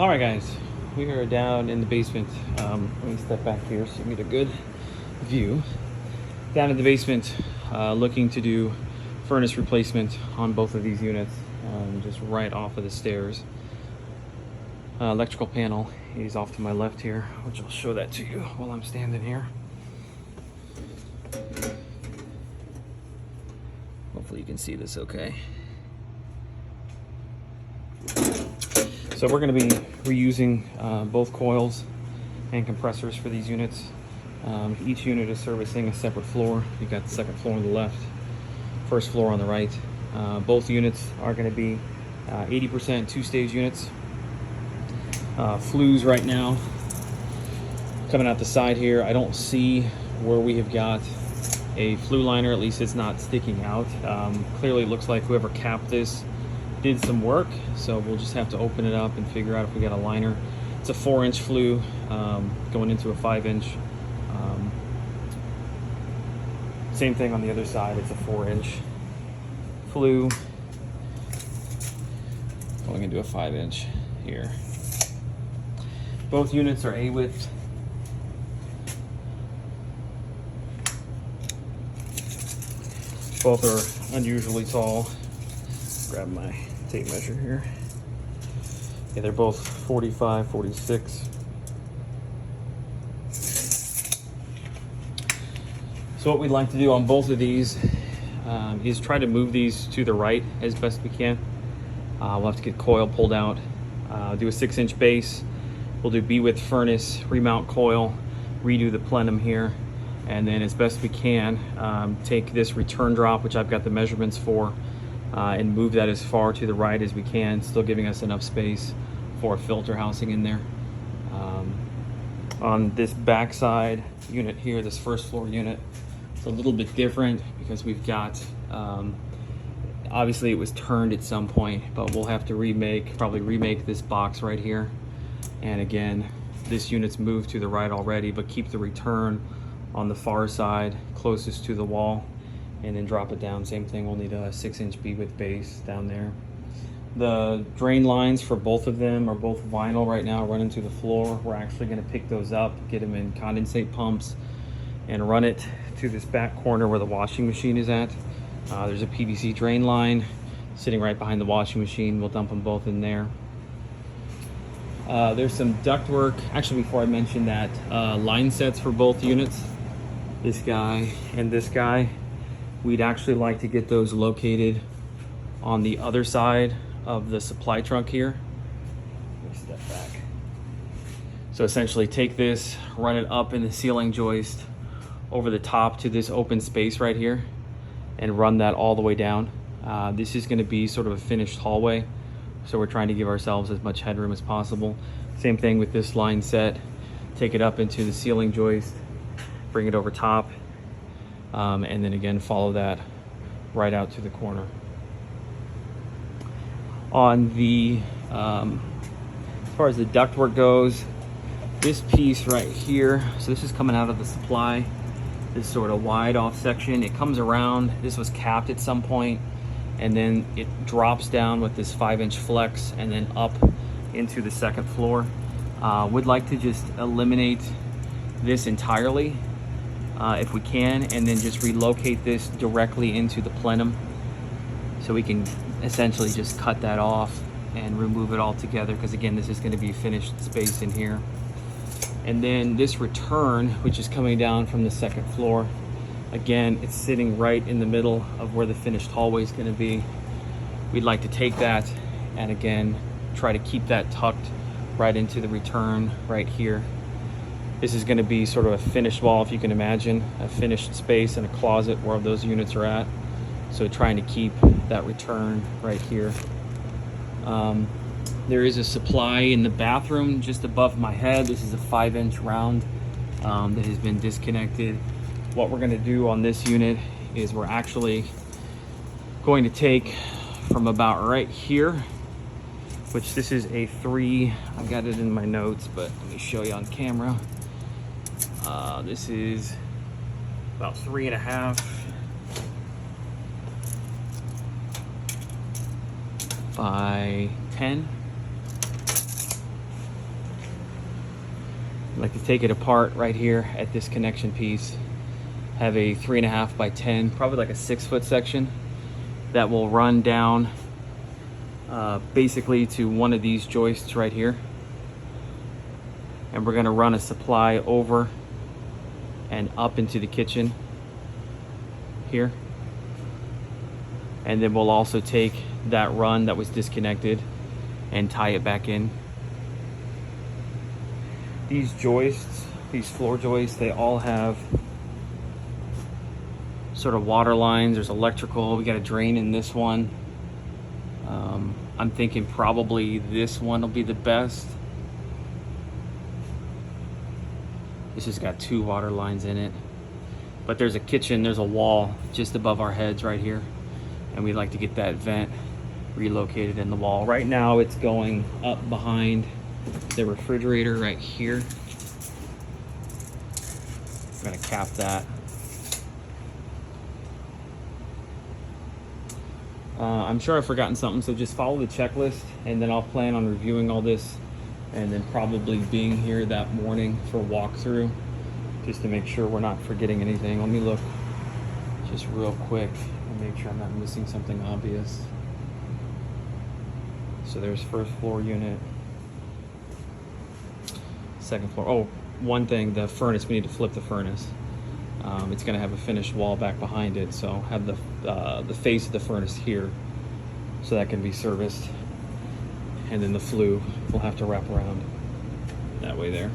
All right, guys, we are down in the basement. Let me step back here so you get a good view. Down in the basement, looking to do furnace replacement on both of these units, just right off of the stairs. Electrical panel is off to my left here, which I'll show that to you while I'm standing here. Hopefully you can see this okay. So we're going to be reusing both coils and compressors for these units. Each unit is servicing a separate floor. You've got the second floor on the left, first floor on the right. Both units are going to be 80% two-stage units. Flues right now coming out the side here. I don't see where we have got a flue liner, at least it's not sticking out. Clearly it looks like whoever capped this did some work, so we'll just have to open it up and figure out if we got a liner. It's a 4-inch flue going into a 5-inch. Same thing on the other side, it's a 4-inch flue going into a 5-inch here. Both units are A-width. Both are unusually tall. Grab my tape measure here. Yeah, they're both 45, 46. So what we'd like to do on both of these is try to move these to the right as best we can. We'll have to get coil pulled out, do a 6-inch base. We'll do B-width furnace, remount coil, redo the plenum here, and then as best we can, take this return drop, which I've got the measurements for, and move that as far to the right as we can, still giving us enough space for a filter housing in there. On this backside unit here, this first floor unit, it's a little bit different because we've got, obviously it was turned at some point, but we'll have to probably remake this box right here. And again, this unit's moved to the right already, but keep the return on the far side closest to the wall, and then drop it down. Same thing, we'll need a 6-inch B-width base down there. The drain lines for both of them are both vinyl right now, running to the floor. We're actually gonna pick those up, get them in condensate pumps, and run it to this back corner where the washing machine is at. There's a PVC drain line sitting right behind the washing machine. We'll dump them both in there. There's some ductwork. Actually, before I mention that, line sets for both units, this guy and this guy, we'd actually like to get those located on the other side of the supply trunk here. Let me step back. So essentially take this, run it up in the ceiling joist over the top to this open space right here, and run that all the way down. This is going to be sort of a finished hallway, so we're trying to give ourselves as much headroom as possible. Same thing with this line set. Take it up into the ceiling joist, bring it over top, and then again follow that right out to the corner. On the as far as the ductwork goes, this piece right here, so this is coming out of the supply, this sort of wide off section, it comes around. This was capped at some point, and then it drops down with this 5-inch flex and then up into the second floor. Would like to just eliminate this entirely if we can, and then just relocate this directly into the plenum, so we can essentially just cut that off and remove it all together, because again, this is going to be finished space in here. And then this return, which is coming down from the second floor, again, it's sitting right in the middle of where the finished hallway is going to be. We'd like to take that and again try to keep that tucked right into the return right here. This is going to be sort of a finished wall, if you can imagine, a finished space and a closet where those units are at. So trying to keep that return right here. There is a supply in the bathroom just above my head. This is a 5-inch round that has been disconnected. What we're going to do on this unit is we're actually going to take from about right here, which this is a 3, I've got it in my notes, but let me show you on camera. This is about 3.5 by 10. I like to take it apart right here at this connection piece. Have a 3.5 by 10, probably like a 6-foot section that will run down basically to one of these joists right here. And we're gonna run a supply over and up into the kitchen here. And then we'll also take that run that was disconnected and tie it back in. These joists, these floor joists, they all have sort of water lines. There's electrical. We got a drain in this one. I'm thinking probably this one will be the best. This has got 2 water lines in it. But there's a kitchen, there's a wall just above our heads right here. And we'd like to get that vent relocated in the wall. Right now it's going up behind the refrigerator right here. I'm gonna cap that. I'm sure I've forgotten something, so just follow the checklist, and then I'll plan on reviewing all this and then probably being here that morning for a walkthrough just to make sure we're not forgetting anything. Let me look just real quick and make sure I'm not missing something obvious. So there's first floor unit, second floor. Oh, one thing, the furnace, we need to flip the furnace. It's gonna have a finished wall back behind it, so have the face of the furnace here so that can be serviced. And then the flue will have to wrap around that way there.